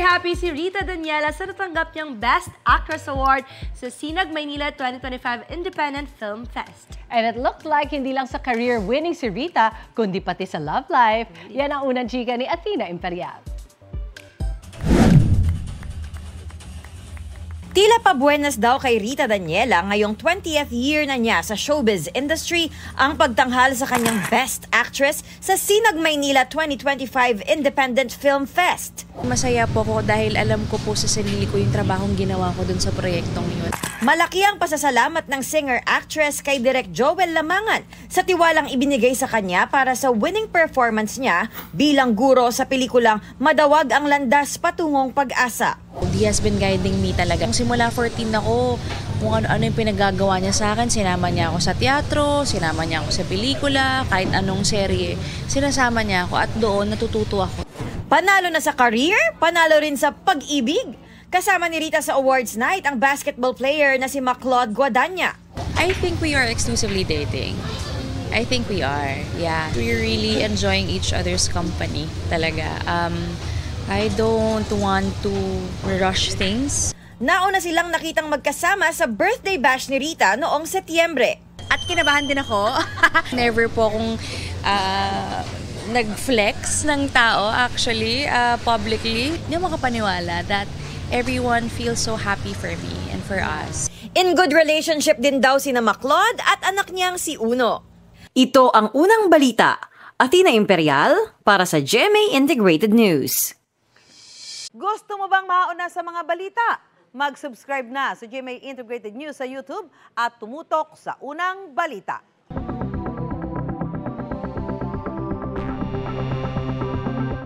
happy si Rita Daniela sa natanggap niyang Best Actress Award sa Sinag Maynila 2025 Independent Film Fest. And it looked like hindi lang sa career-winning si Rita, kundi pati sa love life. Yan ang unang chika ni Athena Imperial. Tila pabuenas daw kay Rita Daniela ngayong 20th year na niya sa showbiz industry ang pagtanghal sa kanyang Best Actress sa Sinag Maynila 2025 Independent Film Fest. Masaya po ako dahil alam ko po sa sarili ko yung trabahong ginawa ko dun sa proyektong yun. Malaki ang pasasalamat ng singer-actress kay Direk Joel Lamangan sa tiwalang ibinigay sa kanya para sa winning performance niya bilang guro sa pelikulang Madawag ang Landas Patungong Pag-asa. He has been guiding me talaga. Simula 14 ako, kung ano yung pinagagawa niya sa akin, sinama niya ako sa teatro, sinama niya ako sa pelikula, kahit anong serye, sinasama niya ako at doon natututo ako. Panalo na sa career, panalo rin sa pag-ibig. Kasama ni Rita sa awards night ang basketball player na si Maclaude Guadagna. I think we are exclusively dating. I think we are, yeah. We're really enjoying each other's company talaga. I don't want to rush things. Nauna silang nakitang magkasama sa birthday bash ni Rita noong Setyembre. At kinabahan din ako. Never po akong nag-flex ng tao actually, publicly. Hindi ako makapaniwala that everyone feels so happy for me and for us. In good relationship din daw sina Maclaude at anak niyang si Uno. Ito ang unang balita. Athena Imperial para sa GMA Integrated News. Gusto mo bang mauna sa mga balita? Mag-subscribe na sa GMA Integrated News sa YouTube at tumutok sa unang balita.